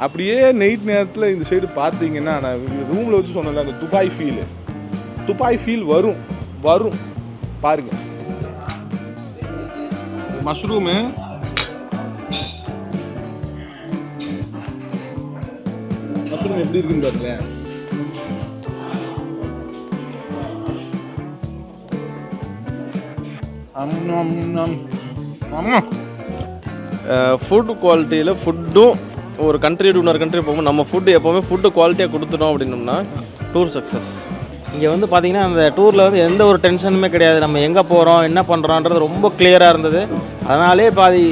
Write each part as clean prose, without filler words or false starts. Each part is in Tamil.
அப்படியே நைட் நேரத்தில் இந்த சைடு பார்த்தீங்கன்னா, நான் ரூமில் வச்சு சொன்னல அந்த துபாய் ஃபீல் வரும் பாருங்கள். மஷ்ரூமு எப்படி இருக்குன்னு பாருங்க. ஃபுட் குவாலிட்டியில் ஃபுட்டும் ஒரு கண்ட்ரி டு இன்னொரு கண்ட்ரி போகும்போது நம்ம ஃபுட்டு எப்போவுமே ஃபுட்டு குவாலிட்டியாக கொடுத்துட்டோம் அப்படின்னோம்னா டூர் சக்ஸஸ். இங்கே வந்து பார்த்திங்கன்னா அந்த டூரில் வந்து எந்த ஒரு டென்ஷனுமே கிடையாது. நம்ம எங்கே போகிறோம் என்ன பண்ணுறோன்றது ரொம்ப கிளியராக இருந்தது. அதனாலே பாதி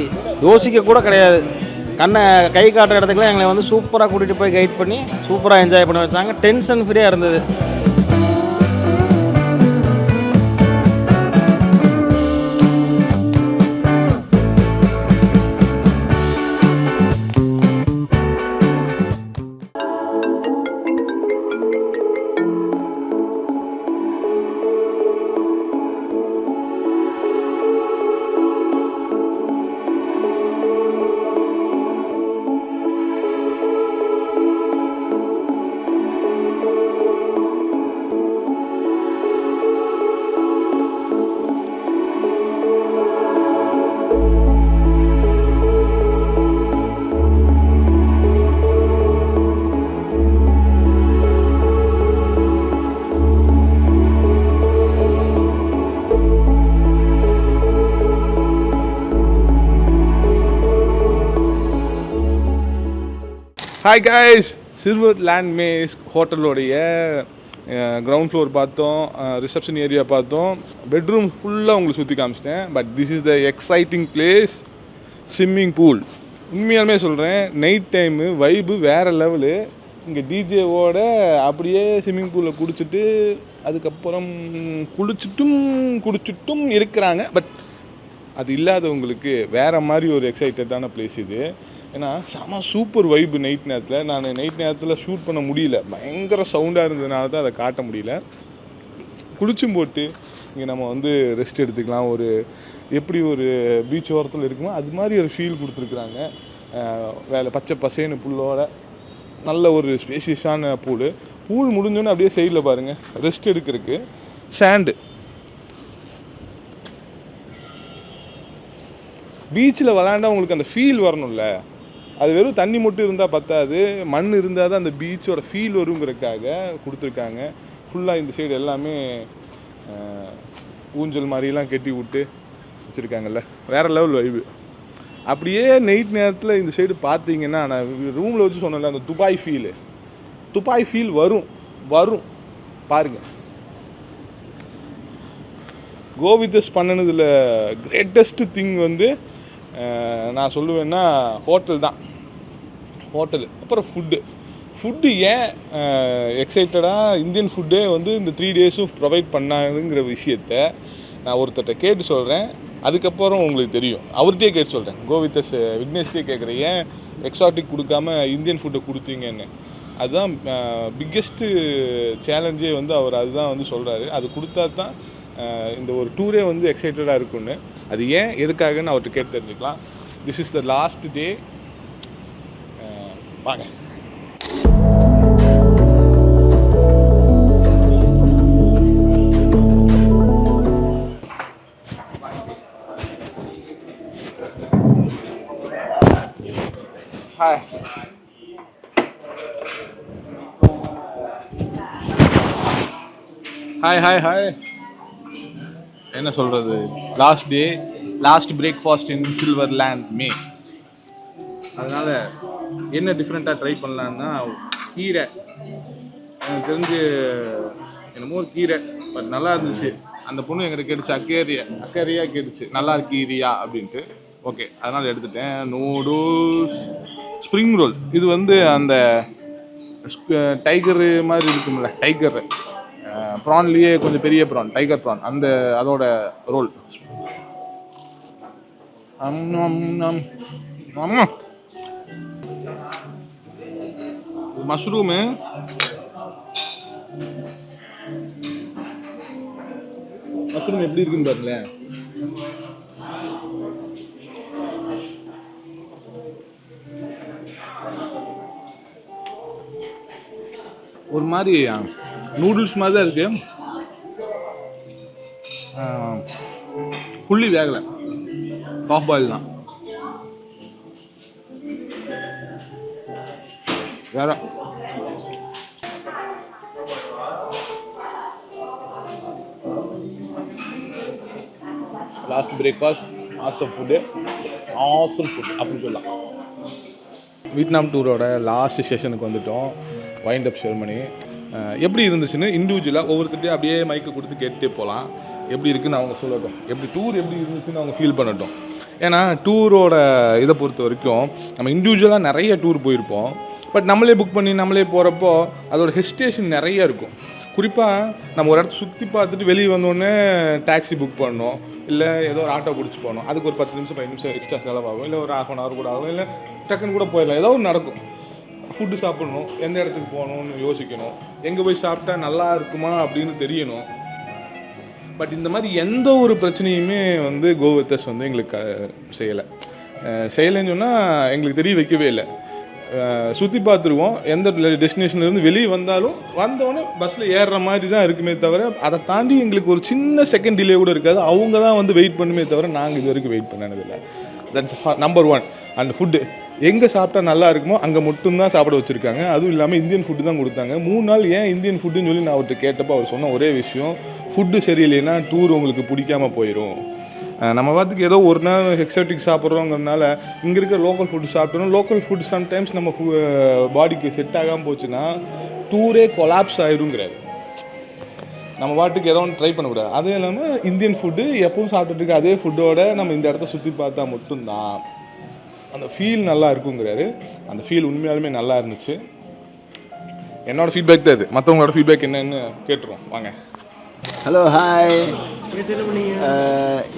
யோசிக்க கூட கிடையாது. கை காட்டுற இடத்துக்குலாம் எங்களை வந்து சூப்பராக கூட்டிகிட்டு போய் கைட் பண்ணி சூப்பராக என்ஜாய் பண்ண வச்சாங்க. டென்ஷன் ஃப்ரீயாக இருந்தது. Hi guys, Silver Land Mays ஹோட்டலோடைய கிரவுண்ட் ஃப்ளோர் பார்த்தோம், ரிசப்ஷன் ஏரியா பார்த்தோம், பெட்ரூம் ஃபுல்லாக உங்களுக்கு சுற்றி காமிச்சிட்டேன். But this is the exciting place, swimming pool. உண்மையாலுமே சொல்கிறேன், நைட் டைமு வைபு வேறு லெவலு. இங்கே டிஜேவோட அப்படியே ஸ்விம்மிங் பூலில் குடிச்சிட்டு அதுக்கப்புறம் குடிச்சிட்டும் இருக்கிறாங்க. பட் அது இல்லாதவங்களுக்கு வேறு மாதிரி ஒரு எக்ஸைட்டடான பிளேஸ் இது. ஏன்னா செம சூப்பர் வைப்பு நைட் நேரத்தில். நான் நைட் நேரத்தில் ஷூட் பண்ண முடியல, பயங்கர சவுண்டாக இருந்ததுனால தான் அதை காட்ட முடியல. குளிச்சும் போட்டு இங்கே நம்ம வந்து ரெஸ்ட் எடுத்துக்கலாம். எப்படி ஒரு பீச் ஓரத்தில் இருக்குமோ அது மாதிரி ஒரு ஃபீல் கொடுத்துருக்குறாங்க. பச்சை பசேன்னு புல்லோட நல்ல ஒரு ஸ்பேசியஸான பூல் முடிஞ்சோன்னே அப்படியே சைடில் பாருங்கள் ரெஸ்ட் எடுக்கிறதுக்கு சாண்டு. பீச்சில் விளாண்டா உங்களுக்கு அந்த ஃபீல் வரணும்ல, அது வெறும் தண்ணி மட்டும் இருந்தால் பத்தாது, மண் இருந்தால் தான் அந்த பீச்சோட ஃபீல் வருங்கிறதுக்காக கொடுத்துருக்காங்க. ஃபுல்லாக இந்த சைடு எல்லாமே ஊஞ்சல் மாதிரிலாம் கட்டி விட்டு வச்சுருக்காங்கல்ல, வேறு லெவல் வைப்பு. அப்படியே நைட் நேரத்தில் இந்த சைடு பார்த்தீங்கன்னா, நான் ரூமில் வச்சு சொன்னல அந்த துபாய் ஃபீல் வரும் பாருங்கள். கோவித்தஸ் பண்ணினதில் கிரேட்டஸ்ட் திங் வந்து நான் சொல்லுவேன்னா ஹோட்டல் தான். அப்புறம் ஃபுட்டு ஏன் எக்ஸைட்டடாக இந்தியன் ஃபுட்டே வந்து இந்த 3 டேஸும் ப்ரொவைட் பண்ணாங்கிற விஷயத்த நான் ஒருத்தர்கிட்ட கேட்டு சொல்கிறேன். அதுக்கப்புறம் உங்களுக்கு தெரியும், அவர்கிட்டே கேட்டு சொல்கிறேன். கோவித்தஸ் விக்னேஷ்கே கேட்குறேன், ஏன் எக்ஸாட்டிக் கொடுக்காம இந்தியன் ஃபுட்டை கொடுத்தீங்கன்னு. அதுதான் பிக்கெஸ்ட்டு சேலஞ்சே வந்து அவர் அதுதான் வந்து சொல்கிறாரு. அது கொடுத்தா தான் இந்த ஒரு டூரே வந்து எக்ஸைட்டடாக இருக்குன்னு. அது ஏன் எதுக்காகன்னு அவர்கிட்ட கேட்டு தெரிஞ்சுக்கலாம். This is the last day. வாங்க. ஹாய். என்ன சொல்கிறது, last day, last breakfast in Silver Land May. அதனால் என்ன டிஃப்ரெண்ட்டாக ட்ரை பண்ணலான்னா, கீரை எனக்கு தெரிஞ்சு என்னமோ ஒரு கீரை, பட் நல்லா இருந்துச்சு. அந்த பொண்ணு எங்கிட்ட கேட்டுச்சு, அக்கறையாக கேட்டுச்சு, நல்லா இருக்கீரியா அப்படின்ட்டு. ஓகே, அதனால் எடுத்துட்டேன். Noodles, spring roll. இது வந்து அந்த டைகரு மாதிரி இருக்கும்ல, டைகரு ப்ரான்லேயே கொஞ்சம் பெரிய ப்ரான், டைகர் ப்ரான், அதோட ரோல். மஷ்ரூமு எப்படி இருக்குன்னு பாருங்களேன். ஒரு மாதிரி நூடுல்ஸ் மாதிரி தான் இருக்குது, ஃபுல்லி வேகலை, ஹாஃப் பாயில் தான். வேற லாஸ்ட் பிரேக்ஃபாஸ்ட் ஆசம் ஃபுட்டு அப்படின்னு சொல்லலாம். வியட்நாம் டூரோட லாஸ்ட் செஷனுக்கு வந்துட்டோம், வைண்ட் அப் செரமனி. எப்படி இருந்துச்சுன்னு இண்டிவிஜுவலாக ஒவ்வொருத்தரையும் அப்படியே மைக்கை கொடுத்து கேட்டுட்டே போகலாம். எப்படி இருக்குன்னு அவங்க சொல்லட்டும், டூர் எப்படி இருந்துச்சுன்னு அவங்க ஃபீல் பண்ணட்டும். ஏன்னா டூரோட இதை பொறுத்த வரைக்கும் நம்ம இண்டிவிஜுவலாக நிறைய டூர் போயிருப்போம், பட் நம்மளே புக் பண்ணி நம்மளே போகிறப்போ அதோட ஹெசிடேஷன் நிறைய இருக்கும். குறிப்பாக நம்ம ஒரு இடத்த சுற்றி பார்த்துட்டு வெளியே வந்தோடனே டாக்ஸி புக் பண்ணணும், இல்லை ஏதோ ஒரு ஆட்டோ பிடிச்சி போகணும், அதுக்கு ஒரு 10 நிமிஷம் 5 நிமிஷம் எக்ஸ்ட்ரா செலவாகும், இல்லை ஒரு 1/2 hour கூட ஆகும், இல்லை டக்குன்னு கூட போயிடலாம், ஏதோ ஒன்று நடக்கும். ஃபுட்டு சாப்பிட்ணும், எந்த இடத்துக்கு போகணும்னு யோசிக்கணும், எங்கே போய் சாப்பிட்டா நல்லா இருக்குமா அப்படின்னு தெரியணும். பட் இந்த மாதிரி எந்த ஒரு பிரச்சனையுமே கோ வித் அஸ் எங்களுக்கு செய்யலைன்னு சொன்னால் எங்களுக்கு தெரிய வைக்கவே இல்லை. சுற்றி பார்த்துருவோம், எந்த டெஸ்டினேஷன்லேருந்து வெளியே வந்தோடனே பஸ்ஸில் ஏறுற மாதிரி தான் இருக்குமே தவிர, அதை தாண்டி எங்களுக்கு ஒரு சின்ன செகண்ட் டிலே கூட இருக்காது. அவங்க தான் வெயிட் பண்ணுமே தவிர நாங்கள் இது வரைக்கும் வெயிட் பண்ணதில்லை. That's number 1. அண்ட் ஃபுட்டு எங்கே சாப்பிட்டா நல்லா இருக்குமோ அங்கே மட்டும்தான் சாப்பிட வச்சுருக்காங்க. அதுவும் இல்லாமல் இந்தியன் ஃபுட்டு தான் கொடுத்தாங்க. 3 நாள் ஏன் இந்தியன் ஃபுட்டுன்னு சொல்லி நான் அவர்கிட்ட கேட்டப்போ அவர் சொன்ன ஒரே விஷயம், ஃபுட்டு சரியில்லைன்னா டூர் உங்களுக்கு பிடிக்காமல் போயிடும். நம்ம பார்த்துக்கு ஏதோ ஒரு நாள் எக்ஸாட்டிக் சாப்பிட்றோங்கிறதுனால இங்கே இருக்கிற லோக்கல் ஃபுட்டு சாப்பிட்டோம். லோக்கல் ஃபுட் சம்டைம்ஸ் நம்ம பாடிக்கு செட் ஆகாமல் போச்சுன்னா டூரே கொலாப்ஸ் ஆயிருங்கிறாரு. நம்ம பாட்டுக்கு ஏதோ ஒன்று ட்ரை பண்ணக்கூடாது. அதுவும் இல்லாமல் இந்தியன் ஃபுட்டு எப்பவும் சாப்பிட்டுட்டு இருக்க அதே ஃபுட்டோட நம்ம இந்த இடத்த சுற்றி பார்த்தா மட்டும்தான் அந்த ஃபீல் நல்லா இருக்குங்கிறாரு. அந்த ஃபீல் உண்மையாலுமே நல்லா இருந்துச்சு. என்னோடய ஃபீட்பேக் தான் இது. மற்றவங்களோட ஃபீட்பேக் என்னன்னு கேட்டுருவோம் வாங்க. Hello, hi.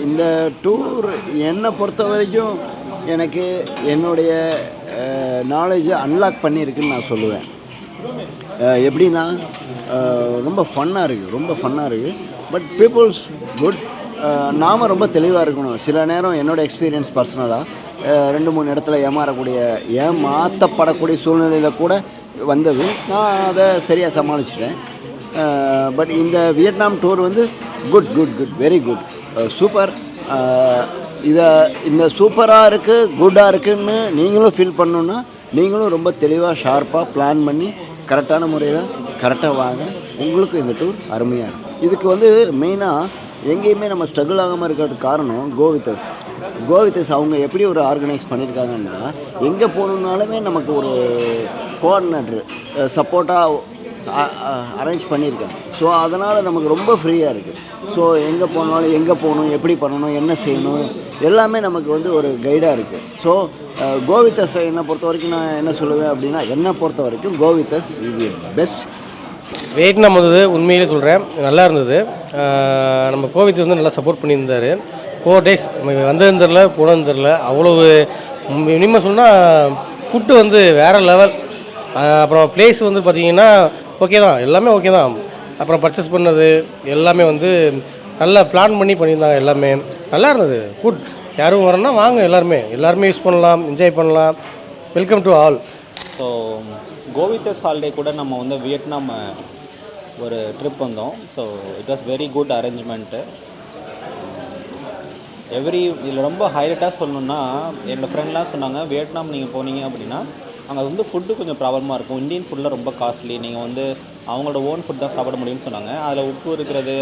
இந்த டூர் என்னை பொறுத்த வரைக்கும் எனக்கு என்னுடைய நாலேஜை அன்லாக் பண்ணியிருக்குன்னு நான் சொல்லுவேன். எப்படின்னா ரொம்ப ஃபன்னாக இருக்குது. But peoples good. நாம் ரொம்ப தெளிவாக இருக்கணும். சில நேரம் என்னோடய எக்ஸ்பீரியன்ஸ் பர்சனலாக 2-3 இடத்துல ஏமாற்றப்படக்கூடிய சூழ்நிலையில் கூட வந்தது. நான் அதை சரியாக சமாளிச்சிட்டேன். பட் இந்த Vietnam tour good, very good, super. இந்த சூப்பராக இருக்குது, குட்டாக இருக்குதுன்னு நீங்களும் ஃபீல் பண்ணணுன்னா நீங்களும் ரொம்ப தெளிவாக ஷார்ப்பாக பிளான் பண்ணி கரெக்டான முறையில் கரெக்டாக வாங்க. உங்களுக்கு இந்த டூர் அருமையாக இருக்கும். இதுக்கு மெயினாக எங்கேயுமே நம்ம ஸ்ட்ரகிள் ஆகாமல் இருக்கிறதுக்கு காரணம் கோ வித் அஸ். அவங்க எப்படி ஒரு ஆர்கனைஸ் பண்ணியிருக்காங்கன்னா, எங்கே போகணுன்னாலுமே நமக்கு ஒரு கோஆர்டினேட்டர் சப்போர்ட்டாக அரேஞ்ச் பண்ணியிருக்காங்க. ஸோ அதனால் நமக்கு ரொம்ப ஃப்ரீயாக இருக்குது. ஸோ எங்கே போனாலும் எங்கே போகணும், எப்படி பண்ணணும், என்ன செய்யணும், எல்லாமே நமக்கு ஒரு கைடாக இருக்குது. ஸோ கோ வித் அஸ் என்னை பொறுத்த வரைக்கும் நான் என்ன சொல்லுவேன் அப்படின்னா, என்னை பொறுத்த வரைக்கும் கோ வித் அஸ் இது பெஸ்ட். வியட்நாம் உண்மையிலே சொல்கிறேன், நல்லா இருந்தது. நம்ம கோவிட் நல்லா சப்போர்ட் பண்ணியிருந்தார். 4 days நம்ம வந்ததுன்னு தெரில, போனதுன்னு தெரில. அவ்வளவு மினிமம் சொன்னால் ஃபுட்டு வேறு லெவல். அப்புறம் பிளேஸ் பார்த்திங்கன்னா ஓகே தான், எல்லாமே ஓகே தான். அப்புறம் பர்ச்சேஸ் பண்ணது எல்லாமே நல்லா பிளான் பண்ணி பண்ணியிருந்தாங்க. எல்லாமே நல்லா இருந்தது. ஃபுட் யாரும் வரணும்னா வாங்க, எல்லாருமே யூஸ் பண்ணலாம், என்ஜாய் பண்ணலாம். Welcome to all. So go with us holiday கூட நம்ம வியட்நாம் ஒரு ட்ரிப் வந்தோம். So it was very good arrangement. இதில் ரொம்ப ஹைலைட்டாக சொல்லணுன்னா, என்னோடய ஃப்ரெண்ட்லாம் சொன்னாங்க, வியட்நாம் நீங்கள் போனீங்க அப்படின்னா அங்கே ஃபுட்டு கொஞ்சம் ப்ராப்ளமாக இருக்கும். இந்தியன் ஃபுட்டில் ரொம்ப காஸ்ட்லி, நீங்கள் அவங்களோட ஓன் ஃபுட் தான் சாப்பிட முடியும்னு சொன்னாங்க. அதில் உப்பு இருக்கிறது,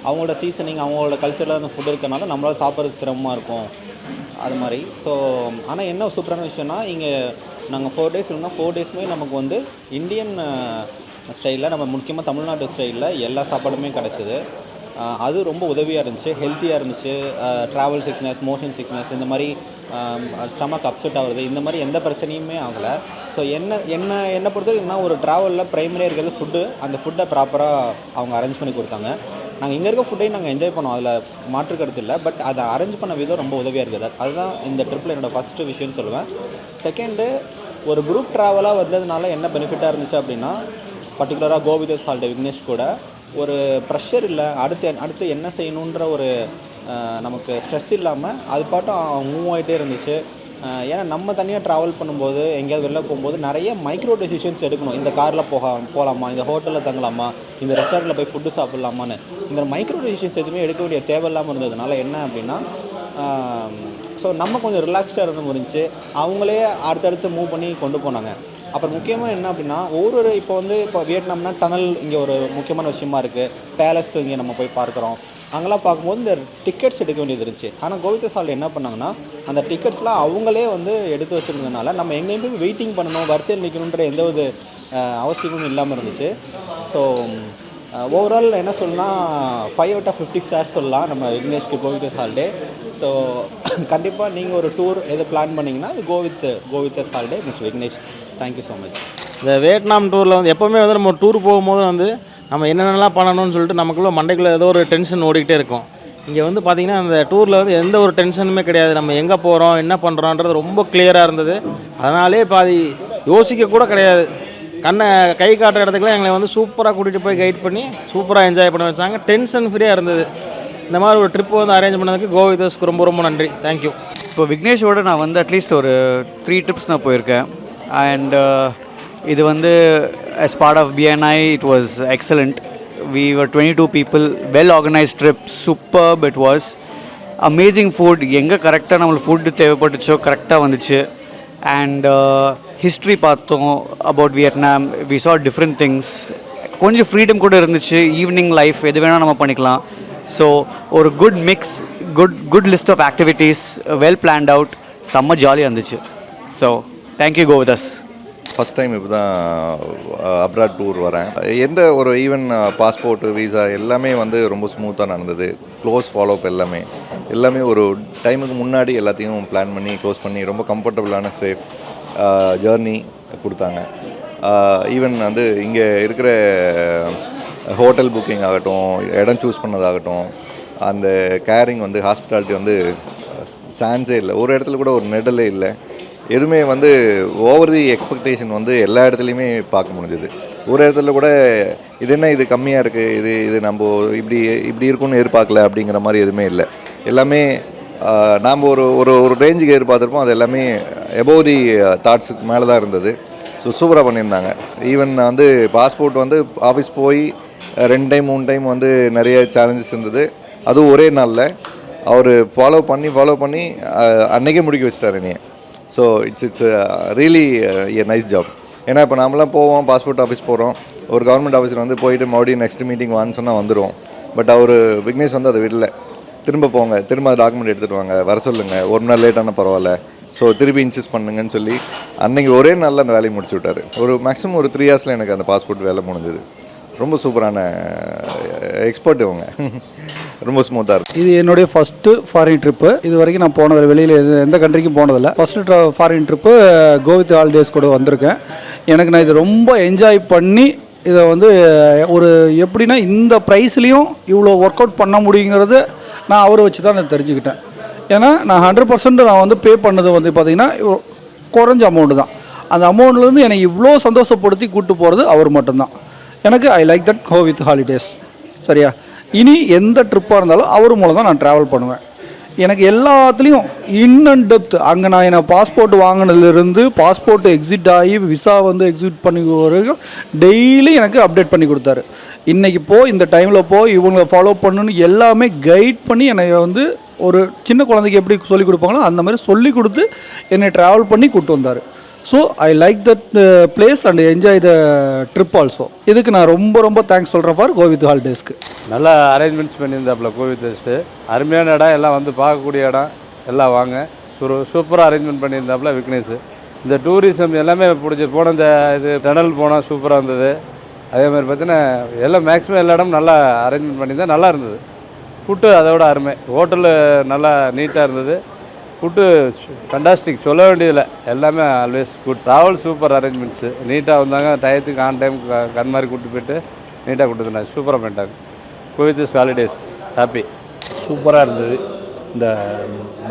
அவங்களோட சீசனிங், அவங்களோட கல்ச்சரில் அந்த ஃபுட் இருக்கிறனால நம்மளால் சாப்பிட்றது சிரமமாக இருக்கும் அது மாதிரி. ஸோ ஆனால் என்ன சூப்பரான விஷயம்னா, இங்கே நாங்கள் 4 days இருந்தால் 4 daysமே நமக்கு இந்தியன் ஸ்டைலில், நம்ம முக்கியமாக தமிழ்நாட்டு ஸ்டைலில் எல்லா சாப்பாடுமே கிடச்சிது. அது ரொம்ப உதவியாக இருந்துச்சு, ஹெல்த்தியாக இருந்துச்சு. ட்ராவல் சிக்னஸ், மோஷன் சிக்னஸ், இந்த மாதிரி ஸ்டமக் அப்செட் ஆகுறது, இந்த மாதிரி எந்த பிரச்சனையுமே ஆகலை. ஸோ என்னை பொறுத்தவரைக்கும் ஒரு ட்ராவலில் ப்ரைமரியாக இருக்கிறது ஃபுட்டு. அந்த ஃபுட்டை ப்ராப்பராக அவங்க அரேஞ்ச் பண்ணி கொடுத்தாங்க. நாங்கள் இங்கே இருக்க ஃபுட்டையும் நாங்கள் என்ஜாய் பண்ணோம், அதில் மாற்று கருத்து இல்லை. பட் அதை அரேஞ்ச் பண்ண விதம் ரொம்ப உதவியாக இருக்குது. அதுதான் இந்த ட்ரிப்பில் என்னோடய ஃபஸ்ட்டு விஷயம்னு சொல்லுவேன். செகண்டு, ஒரு குரூப் ட்ராவலாக வந்ததுனால என்ன பெனிஃபிட்டாக இருந்துச்சு அப்படின்னா, பர்டிகுலராக go with us holiday Vignesh கூட ஒரு ப்ரெஷர் இல்லை. அடுத்து என்ன செய்யணுன்ற ஒரு நமக்கு ஸ்ட்ரெஸ் இல்லாமல் அது பாட்டும் மூவ் ஆகிட்டே இருந்துச்சு. ஏன்னா நம்ம தனியாக ட்ராவல் பண்ணும்போது எங்கேயாவது வெளில போகும்போது நிறைய மைக்ரோ டெசிஷன்ஸ் எடுக்கணும். இந்த காரில் போகலாமா, இந்த ஹோட்டலில் தங்கலாமா, இந்த ரெஸ்டாரண்ட்டில் போய் ஃபுட்டு சாப்பிட்லாமான்னு இந்த மைக்ரோ டெசிஷன்ஸ் எதுவுமே எடுக்க வேண்டிய தேவையில்லாமல் இருந்ததுனால என்ன அப்படின்னா ஸோ நம்ம கொஞ்சம் ரிலாக்ஸ்டாக இருந்த முடிஞ்சு அவங்களே அடுத்தடுத்து மூவ் பண்ணி கொண்டு போனாங்க. அப்புறம் முக்கியமாக என்ன அப்படின்னா இப்போ வியட்நாம்னா டனல் இங்கே ஒரு முக்கியமான விஷயமா இருக்குது. பேலஸ் இங்கே நம்ம போய் பார்க்குறோம். அங்கெல்லாம் பார்க்கும்போது இந்த டிக்கெட்ஸ் எடுக்க வேண்டியது இருந்துச்சு. ஆனால் கோவிந்தஸ் ஹால் என்ன பண்ணாங்கன்னா அந்த டிக்கெட்ஸ்லாம் அவங்களே எடுத்து வச்சுருந்ததுனால நம்ம எங்கேயும் போய் வெயிட்டிங் பண்ணணும், வரிசையில் நிற்கணுன்ற எந்த ஒரு அவசியமும் இல்லாமல் இருந்துச்சு. ஸோ ஓவரால் என்ன சொல்லலாம், 5 out of 50 ஸ்டார்ஸ் சொல்லலாம் நம்ம விக்னேஷ்க்கு கோவிந்தஸ் ஹாலிடே. ஸோ கண்டிப்பாக நீங்கள் ஒரு டூர் எது பிளான் பண்ணிங்கன்னா Govindas holiday miss Vignesh. Thank you so much. இந்த வியட்நாம் டூரில் எப்போவுமே நம்ம டூர் போகும்போது நம்ம என்னென்னலாம் பண்ணணும்னு சொல்லிட்டு நமக்குள்ளே மண்டைக்குள்ளே ஏதோ ஒரு டென்ஷன் ஓடிக்கிட்டே இருக்கும். இங்கே பார்த்திங்கன்னா அந்த டூரில் எந்த ஒரு டென்ஷனுமே கிடையாது. நம்ம எங்கே போகிறோம் என்ன பண்ணுறோன்றது ரொம்ப கிளியராக இருந்தது. அதனாலே பாதி யோசிக்க கூட கிடையாது. கண்ணை கை காட்டுற இடத்துக்குலாம் எங்களை சூப்பராக கூட்டிகிட்டு போய் கைட் பண்ணி சூப்பராக என்ஜாய் பண்ண வச்சாங்க. டென்ஷன் ஃப்ரீயாக இருந்தது. இந்த மாதிரி ஒரு ட்ரிப்பு அரேஞ்ச் பண்ணதுக்கு கோவிந்தஸ்க்கு ரொம்ப ரொம்ப நன்றி. தேங்க்யூ. இப்போ விக்னேஷோட நான் அட்லீஸ்ட் ஒரு 3 trips நான் போயிருக்கேன். அண்ட் இது as part of BNI it was excellent. We were 22 people, well organized trip, superb it was. Amazing food, எங்கே கரெக்டாக நம்மளுக்கு ஃபுட்டு தேவைப்பட்டுச்சோ கரெக்டாக வந்துச்சு. அண்ட் ஹிஸ்ட்ரி பார்த்தோம் about Vietnam. We saw different things. கொஞ்சம் ஃப்ரீடம் கூட இருந்துச்சு. ஈவினிங் லைஃப் எது வேணால் நம்ம பண்ணிக்கலாம். ஸோ ஒரு good mix, good list of activities, well planned out, செம்ம ஜாலியாக இருந்துச்சு. So thank you go with us. First time இப்போ தான் அப்ராட் டூர் வரேன். எந்த ஒரு ஈவன் பாஸ்போர்ட்டு வீசா எல்லாமே ரொம்ப ஸ்மூத்தாக நடந்தது. க்ளோஸ் ஃபாலோஅப் எல்லாமே ஒரு டைமுக்கு முன்னாடி எல்லாத்தையும் பிளான் பண்ணி க்ளோஸ் பண்ணி ரொம்ப கம்ஃபர்டபுளான சேஃப் ஜேர்னி கொடுத்தாங்க. ஈவன் இங்கே இருக்கிற ஹோட்டல் புக்கிங் ஆகட்டும், இடம் சூஸ் பண்ணதாகட்டும், அந்த கேரிங் ஹாஸ்பிட்டாலிட்டி சான்ஸே இல்லை. ஒரு இடத்துல கூட ஒரு நெடலே இல்லை. எதுவுமே ஓவர் தி எக்ஸ்பெக்டேஷன் எல்லா இடத்துலையுமே பார்க்க முடிஞ்சுது. ஒரு இடத்துல கூட இது கம்மியாக இருக்குது, இது நம்ம இப்படி இருக்கும்னு எதிர்பார்க்கல அப்படிங்கிற மாதிரி எதுவுமே இல்லை. எல்லாமே நாம் ஒரு ரேஞ்சுக்கு எதிர்பார்த்துருப்போம். அது எல்லாமே எபோவ் தி தாட்ஸுக்கு மேலே தான் இருந்தது. ஸோ சூப்பராக பண்ணியிருந்தாங்க. ஈவன் பாஸ்போர்ட் ஆஃபீஸ் போய் 2 டைம் 3 டைம் நிறைய சேலஞ்சஸ் இருந்தது. அதுவும் ஒரே நாளில் அவர் ஃபாலோ பண்ணி அன்றைக்கே முடிக்க வச்சிட்டார் என்னைய. So it's really a nice job. ஏன்னா இப்போ நாமெல்லாம் போவோம், பாஸ்போர்ட் ஆஃபீஸ் போகிறோம், ஒரு கவர்மெண்ட் ஆஃபீஸர் போயிட்டு மறுபடியும் நெக்ஸ்ட் மீட்டிங் வான்னு சொன்னால் வந்துடுவோம். பட் அவர் விக்னேஷ் அதை விடல. திரும்ப போங்க, திரும்ப டாக்குமெண்ட் எடுத்துகிட்டு வாங்க, வர சொல்லுங்கள், ஒரு நாள் லேட்டான பரவாயில்ல, ஸோ திருப்பி இன்சிஸ்ட் பண்ணுங்கன்னு சொல்லி அன்றைக்கி ஒரே நாளில் அந்த வேலையை முடிச்சு விட்டார். மேக்ஸிமம் ஒரு 3 hours எனக்கு அந்த பாஸ்போர்ட் வேலை முடிஞ்சது. ரொம்ப சூப்பரான எக்ஸ்பர்ட் இவங்க. ரொம்ப ஸ்மூத்தாக இருக்கும். இது என்னுடைய ஃபஸ்ட்டு ஃபாரின் ட்ரிப்பு. இது வரைக்கும் நான் போனதில்லை, வெளியில் எந்த கண்ட்ரிக்கும் போனதில்லை. First foreign trip Gobind holidays கூட வந்திருக்கேன். நான் இது ரொம்ப என்ஜாய் பண்ணி இதை ஒரு எப்படின்னா இந்த ப்ரைஸ்லேயும் இவ்வளோ ஒர்க் அவுட் பண்ண முடியுங்கிறது நான் அவரை வச்சு தான் நான் தெரிஞ்சுக்கிட்டேன். ஏன்னா நான் 100% நான் பே பண்ணது பார்த்திங்கன்னா குறைஞ்ச அமௌண்ட்டு தான். அந்த அமௌண்ட்லேருந்து என்னை இவ்வளோ சந்தோஷப்படுத்தி கூப்பிட்டு போகிறது அவர் மட்டும்தான். I like that go with holidays. சரியா? இனி எந்த ட்ரிப்பாக இருந்தாலும் அவர் மூலம் தான் நான் ட்ராவல் பண்ணுவேன். எனக்கு எல்லாத்துலேயும் இன் டெப்த் அங்கே நான் பாஸ்போர்ட் வாங்கினதுலேருந்து பாஸ்போர்ட் எக்ஸிட் ஆகி விசா எக்ஸிட் பண்ணி வரைக்கும் டெய்லி எனக்கு அப்டேட் பண்ணி கொடுத்தாரு. இன்றைக்கி இந்த டைமில் இவங்களை ஃபாலோ பண்ணணுன்னு எல்லாமே கைட் பண்ணி என்னை ஒரு சின்ன குழந்தைக்கு எப்படி சொல்லிக் கொடுப்பாங்களோ அந்த மாதிரி சொல்லி கொடுத்து என்னை ட்ராவல் பண்ணி கூப்பிட்டு வந்தார். So I like that place and enjoy the trip also. இதுக்கு நான் ரொம்ப ரொம்ப தேங்க்ஸ் சொல்கிறேன் ஃபார் கோவித் ஹாலிடேஸ்க்கு. நல்லா அரேஞ்ச்மெண்ட்ஸ் பண்ணியிருந்தாப்புல கோவித். அருமையான இடம், எல்லாம் பார்க்கக்கூடிய இடம், எல்லாம் வாங்க. சூப்பராக அரேஞ்ச்மெண்ட் பண்ணியிருந்தாப்புல விக்னேஷ். இந்த டூரிசம் எல்லாமே பிடிச்சி போன இது டனல் போனால் சூப்பராக இருந்தது. அதே மாதிரி பார்த்தீங்கன்னா எல்லாம் மேக்ஸிமம் எல்லா இடமும் நல்லா அரேஞ்ச்மெண்ட் பண்ணியிருந்தா நல்லா இருந்தது. ஃபுட்டு அதோட அருமை. ஹோட்டலு நல்லா நீட்டாக இருந்தது. ஃபுட்டு ஃபண்டாஸ்டிக், சொல்ல வேண்டியதில்லை. எல்லாமே always good. Travel super arrangements. நீட்டாக வந்தாங்க, டயத்துக்கு ஆன் டைம் கண் மாதிரி கூப்பிட்டு போய்ட்டு நீட்டாக கொடுத்துருந்தாங்க. சூப்பராக பண்ணிட்டாங்க. Gobind holidays happy. சூப்பராக இருந்தது. இந்த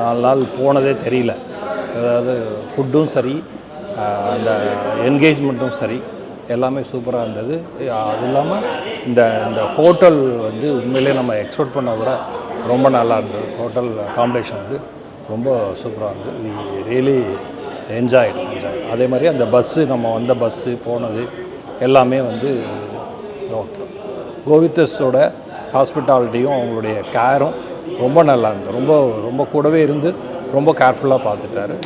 4 நாள் போனதே தெரியல. அதாவது ஃபுட்டும் சரி, அந்த என்கேஜ்மெண்ட்டும் சரி, எல்லாமே சூப்பராக இருந்தது. அது இல்லாமல் இந்த ஹோட்டல் உண்மையிலே நம்ம எக்ஸ்பெக்ட் பண்ண விட ரொம்ப நல்லா இருந்தது. ஹோட்டல் அகாமடேஷன் ரொம்ப சூப்பராக இருந்தது. We really enjoy. அதே மாதிரி அந்த பஸ்ஸு, நம்ம வந்த பஸ்ஸு போனது எல்லாமே வந்து ஓகே. கோவித்தஸோட ஹாஸ்பிட்டாலிட்டியும் அவங்களுடைய கேரும் ரொம்ப நல்லா இருந்தது. ரொம்ப ரொம்ப கூடவே இருந்து ரொம்ப கேர்ஃபுல்லாக பார்த்துட்டாரு.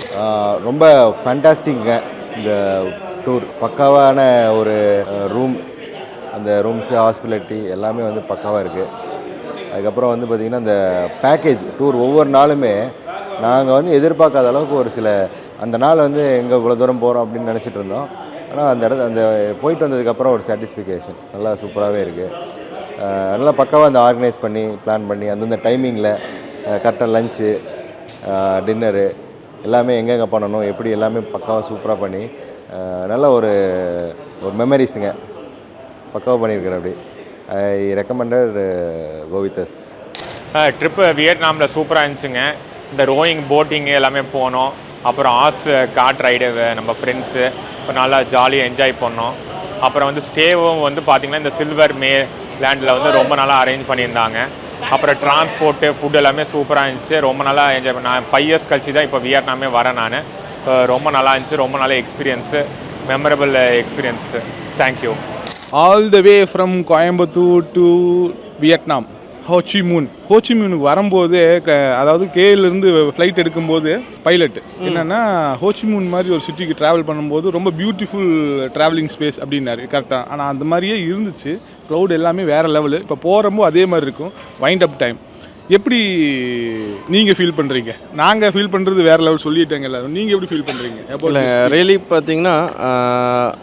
ரொம்ப ஃபேண்டாஸ்டிக்ங்க இந்த டூர். பக்காவான ஒரு ரூம், அந்த ரூம்ஸு, ஹாஸ்பிட்டாலிட்டி எல்லாமே வந்து பக்காவாக இருக்குது. அதுக்கப்புறம் வந்து பார்த்திங்கன்னா இந்த பேக்கேஜ் டூர் ஒவ்வொரு நாளுமே நாங்கள் வந்து எதிர்பார்க்காத அளவுக்கு ஒரு சில அந்த நாள் வந்து எங்கே இவ்வளோ தூரம் போகிறோம் அப்படின்னு நினச்சிட்டு இருந்தோம். ஆனால் அந்த போயிட்டு வந்ததுக்கப்புறம் ஒரு சாட்டிஸ்ஃபிகேஷன் நல்லா சூப்பராகவே இருக்குது. நல்லா பக்காவாக அந்த ஆர்கனைஸ் பண்ணி பிளான் பண்ணி அந்தந்த டைமிங்கில் கரெக்டாக லஞ்சு, டின்னரு எல்லாமே எங்கெங்கே பண்ணணும் எப்படி எல்லாமே பக்காவாக சூப்பராக பண்ணி நல்ல ஒரு மெமரிஸுங்க பக்காவாக பண்ணியிருக்கிறேன். அப்படி ஐ ரெக்கமெண்டட் கோவித்தஸ். ட்ரிப்பு வியட்நாமில் சூப்பராக இருந்துச்சுங்க. இந்த ரோயிங், போட்டிங்கு எல்லாமே போனோம். அப்புறம் காட் ரைடு நம்ம ஃப்ரெண்ட்ஸு இப்போ நல்லா ஜாலியாக என்ஜாய் பண்ணோம். அப்புறம் வந்து ஸ்டேவும் வந்து பார்த்திங்கன்னா இந்த சில்வர் லேண்டில் வந்து ரொம்ப நல்லா அரேஞ்ச் பண்ணியிருந்தாங்க. அப்புறம் டிரான்ஸ்போர்ட்டு, ஃபுட் எல்லாமே சூப்பராக இருந்துச்சு. ரொம்ப நல்லா என்ஜாய் பண்ணேன். நான் 5 இயர்ஸ் கழிச்சு தான் இப்போ வியட்நாமே வரேன் நான். ரொம்ப நல்லா இருந்துச்சு. ரொம்ப நல்ல experience, memorable experience. Thank you. All the way from Coimbatore to Vietnam, ஹோச்சிமூனுக்கு வரும்போது அதாவது கேலேருந்து ஃப்ளைட் எடுக்கும்போது பைலட் என்னென்னா ஹோச்சிமூன் மாதிரி ஒரு சிட்டிக்கு ட்ராவல் பண்ணும்போது ரொம்ப பியூட்டிஃபுல் ட்ராவலிங் ஸ்பேஸ் அப்படின்னாரு. கரெக்டாக. ஆனால் அந்த மாதிரியே இருந்துச்சு. க்ரௌட் எல்லாமே வேறு லெவலு. இப்போ போகிறப்போ அதே மாதிரி இருக்கும். வைண்ட் அப் டைம் எப்படி நீங்கள் ஃபீல் பண்ணுறீங்க? நாங்கள் ஃபீல் பண்ணுறது வேறு லெவல் சொல்லிட்டேங்க. எல்லாரும் நீங்கள் எப்படி ஃபீல் பண்ணுறீங்க? இல்லை, ரியலி பார்த்தீங்கன்னா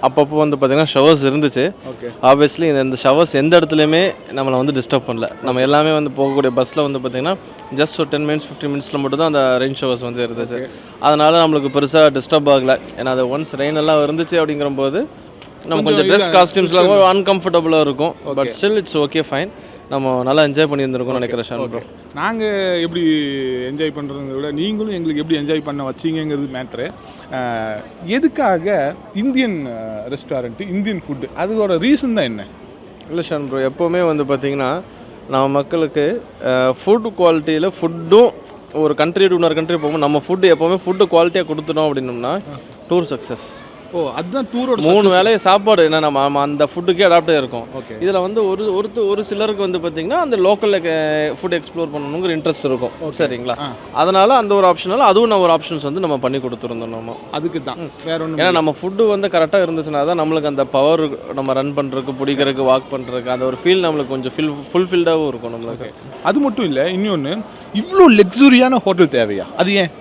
அப்பப்போ வந்து பார்த்திங்கன்னா ஷவர்ஸ் இருந்துச்சு. ஓகே. ஆப்வியஸ்லி இந்த ஷவர்ஸ் எந்த இடத்துலையுமே நம்மளை வந்து டிஸ்டர்ப் பண்ணல. நம்ம எல்லாமே வந்து போகக்கூடிய பஸ்ஸில் வந்து பார்த்திங்கன்னா ஜஸ்ட் ஒரு 10 minutes 15 minutes மட்டும் தான் அந்த ரெயின் ஷவர்ஸ் வந்து இருந்துச்சு. அதனால் நம்மளுக்கு பெருசாக டிஸ்டர்ப் ஆகலை. ஏன்னா அது ஒன்ஸ் ரெயின் எல்லாம் இருந்துச்சு அப்படிங்கிறபோது நம்ம கொஞ்சம் ட்ரெஸ் காஸ்டியூம்ஸ்லாம் அன்கம்ஃபர்டபுளாக இருக்கும். But still it's okay, fine. நம்ம நல்லா என்ஜாய் பண்ணியிருந்திருக்கோம்னு நினைக்கிறேன் ஷான் ப்ரோ. நாங்கள் எப்படி என்ஜாய் பண்ணுறதை விட நீங்களும் எங்களுக்கு எப்படி என்ஜாய் பண்ண வச்சிங்கிறது மேட்ரு. எதுக்காக இந்தியன் ரெஸ்டாரண்ட்டு, இந்தியன் ஃபுட்டு, அதோட ரீசன் தான் என்ன? இல்லை ஷான் ப்ரோ, எப்போவுமே வந்து பார்த்திங்கன்னா நம்ம மக்களுக்கு ஃபுட் குவாலிட்டியில் ஃபுட்டும் ஒரு கண்ட்ரி டு இன்னொரு கண்ட்ரி போகும்போது நம்ம ஃபுட்டு எப்போவுமே ஃபுட்டு குவாலிட்டியாக கொடுத்துட்டோம் அப்படின்னோம்னா டூர் சக்ஸஸ். அதுதான் டூரோட 3 வேளை சாப்பாடு என்ன நம்ம அந்த ஃபுட்டுக்கே அடாப்ட் ஆகிருக்கும். ஓகே. இதில் வந்து ஒரு சிலருக்கு வந்து பார்த்திங்கன்னா அந்த லோக்கலில் ஃபுட் எக்ஸ்ப்ளோர் பண்ணணுங்கிற இன்ட்ரெஸ்ட் இருக்கும். சரிங்களா? அதனால் அந்த ஒரு ஆப்ஷனால அதுவும் நம்ம ஒரு ஆப்ஷன்ஸ் வந்து நம்ம பண்ணி கொடுத்துருந்தோம். நம்ம அதுக்கு தான் வேற ஒன்று. ஏன்னா நம்ம ஃபுட்டு வந்து கரெக்டாக இருந்துச்சுன்னா தான் நம்மளுக்கு அந்த பவர் நம்ம ரன் பண்ணுறதுக்கு, பிடிக்கிறதுக்கு, வாக் பண்ணுறதுக்கு அந்த ஒரு ஃபீல் நம்மளுக்கு கொஞ்சம் ஃபுல்ஃபில்டாகவும் இருக்கும் நம்மளுக்கு. அது மட்டும் இல்லை, இன்னொன்று இவ்வளோ லக்ஸுரியான ஹோட்டல் தேவையா? அது ஏன்?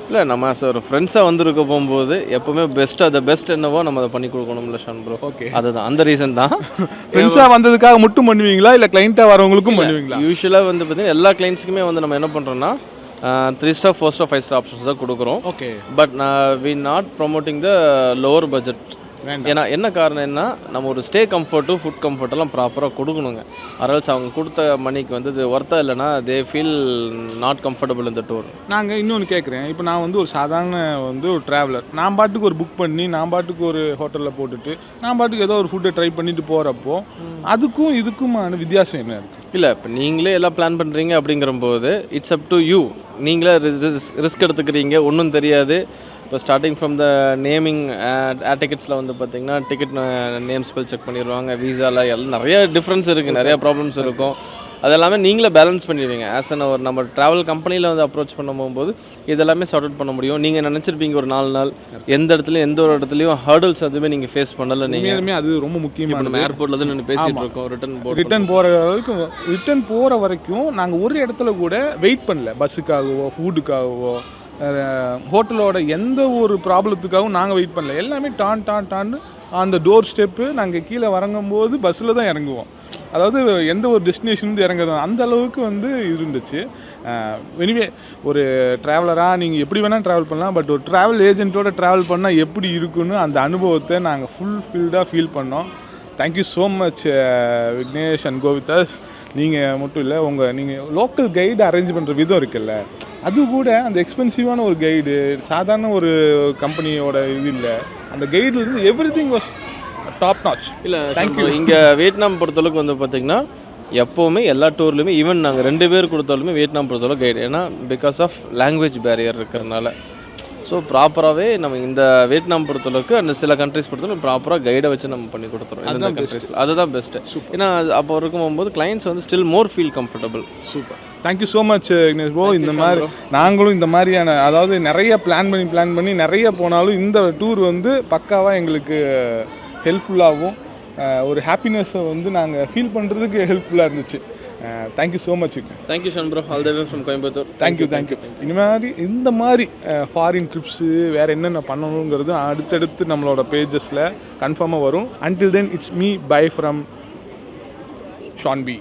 இல்லை, நம்ம ஒரு ஃப்ரெண்ட்ஸாக வந்துருக்க போகும்போது எப்போவுமே பெஸ்ட் என்னவோ நம்ம அதை பண்ணி கொடுக்கணும்ல ஷான் ப்ரோ. ஓகே. அதுதான் அந்த ரீசன் தான். ஃப்ரெண்ட்ஸாக வந்ததுக்காக மட்டும் பண்ணுவீங்களா இல்லை கிளைண்ட்டாக வரவங்களுக்கும் பண்ணுவீங்களா? யூஸ்வலாக வந்து பார்த்தீங்கன்னா எல்லா கிளைண்ட்ஸுக்குமே வந்து நம்ம என்ன பண்ணுறோன்னா 3 star 4 star 5 star ஆப்ஷன்ஸ் தான் கொடுக்குறோம். Okay. But we not promoting the lower budget. ஏன்னா என்ன காரணம் என்ன, நம்ம ஒரு ஸ்டே கம்ஃபர்ட்டு, ஃபுட் கம்ஃபர்ட்டெல்லாம் ப்ராப்பராக கொடுக்கணுங்க. அதனால்ஸ் அவங்க கொடுத்த மணிக்கு வந்து இது ஒர்த்தா இல்லைனா தே ஃபீல் நாட் கம்ஃபர்டபுள் இந்த டூர். நாங்கள் இன்னொன்று கேட்குறேன். இப்போ நான் வந்து ஒரு சாதாரண வந்து ஒரு ட்ராவலர், நான் பாட்டுக்கு ஒரு புக் பண்ணி நான் பாட்டுக்கு ஒரு ஹோட்டலில் போட்டுட்டு நான் பாட்டுக்கு ஏதோ ஒரு ஃபுட்டை ட்ரை பண்ணிட்டு போகிறப்போ அதுக்கும் இதுக்குமான வித்தியாசம் என்ன இருக்குது? இல்லை, இப்போ நீங்களே எல்லாம் பிளான் பண்ணுறீங்க அப்படிங்கிறம்போது இட்ஸ் அப் டு யூ. நீங்களே ரிஸ்க் எடுத்துக்கிறீங்க, ஒன்றும் தெரியாது. இப்போ ஸ்டார்டிங் ஃப்ரம் த நேமிங் டிக்கெட்ஸில் வந்து பார்த்திங்கன்னா டிக்கெட் நேம் ஸ்பெல் செக் பண்ணிடுவாங்க. வீசாவில் எல்லாம் நிறைய டிஃப்ரென்ஸ் இருக்குது, நிறையா ப்ராப்ளம்ஸ் இருக்கும். அதெல்லாமே நீங்களே பேலன்ஸ் பண்ணிடுவீங்க. ஆஸ் அன் ஒரு நம்ம ட்ராவல் கம்பெனியில் வந்து அப்ரோச் பண்ண போகும்போது இதெல்லாமே சார்ட் அவுட் பண்ண முடியும். நீங்கள் நினச்சிருப்பீங்க ஒரு 4 நாள் எந்த இடத்துலையும் எந்த ஒரு இடத்துலையும் ஹர்டல்ஸ் அதுவுமே நீங்கள் ஃபேஸ் பண்ணலை. நீங்கள் அது ரொம்ப முக்கியமாக நம்ம ஏர்போர்ட்டில் தான் நின்று பேசிகிட்டு இருக்கோம். ரிட்டன் போகிற வரைக்கும் நாங்கள் ஒரு இடத்துல கூட வெயிட் பண்ணல. பஸ்ஸுக்காகவோ ஃபுட்டுக்காகவோ ஹோட்டலோட எந்த ஒரு ப்ராப்ளத்துக்காகவும் நாங்கள் வெயிட் பண்ணல. எல்லாமே டான்னு அந்த டோர் ஸ்டெப்பு நாங்கள் கீழே இறங்கும்போது பஸ்ஸில் தான் இறங்குவோம். அதாவது எந்த ஒரு டெஸ்டினேஷன் வந்து இறங்குறோம் அந்த அளவுக்கு வந்து இருந்துச்சு. எனிவே ஒரு ட்ராவலராக நீங்கள் எப்படி வேணால் ட்ராவல் பண்ணலாம். பட் ஒரு ட்ராவல் ஏஜென்ட்டோட ட்ராவல் பண்ணால் எப்படி இருக்குன்னு அந்த அனுபவத்தை நாங்கள் ஃபுல்ஃபில்டாக ஃபீல் பண்ணோம். Thank you so much Vignesh and Govindas. நீங்கள் மட்டும் இல்லை, நீங்கள் லோக்கல் கைடு அரேஞ்ச் பண்ணுற விதம் இருக்குல்ல, அது கூட அந்த எக்ஸ்பென்சிவான ஒரு கைடு, சாதாரண ஒரு கம்பெனியோட இது இல்லை, அந்த கைட்லேருந்து everything was top notch. இல்லை, தேங்க்யூ. இங்கே வியட்நாம் பொறுத்தளவுக்கு வந்து பார்த்திங்கன்னா எப்போவுமே எல்லா டூர்லையுமே ஈவன் நாங்கள் 2 பேர் கொடுத்தாலுமே வியட்நாம் பொறுத்தளவு கைடு, ஏன்னா பிகாஸ் ஆஃப் லாங்குவேஜ் பேரியர் இருக்கிறனால. ஸோ ப்ராப்பராகவே நம்ம இந்த வியட்நாம் பொறுத்தளவுக்கு அந்த சில கண்ட்ரிஸ் பொறுத்தளவு ப்ராப்பராக கைடை வச்சு நம்ம பண்ணி கொடுத்துறோம் இந்த கண்ட்ரீஸில். அதுதான் பெஸ்ட்டு. ஏன்னா அப்போ இருக்கும்போது கிளைண்ட்ஸ் வந்து ஸ்டில் மோர் feel comfortable. Super, thank you so much Vignesh bro. இந்த மாதிரி நாங்களும் இந்த மாதிரியான, அதாவது நிறைய பிளான் பண்ணி நிறைய போனாலும் இந்த டூர் வந்து பக்காவாக எங்களுக்கு ஹெல்ப்ஃபுல்லாகவும் ஒரு ஹாப்பினஸை வந்து நாங்கள் ஃபீல் பண்ணுறதுக்கு ஹெல்ப்ஃபுல்லாக இருந்துச்சு. Thank you so much Vignesh. Thank you ஷன் bro, all the way from Coimbatore. Thank you. இந்த மாதிரி ஃபாரின் ட்ரிப்ஸு வேறு என்னென்ன பண்ணணுங்கிறது அடுத்தடுத்து நம்மளோட பேஜஸில் கன்ஃபார்மாக வரும். Until then it's me bye from Shaan B.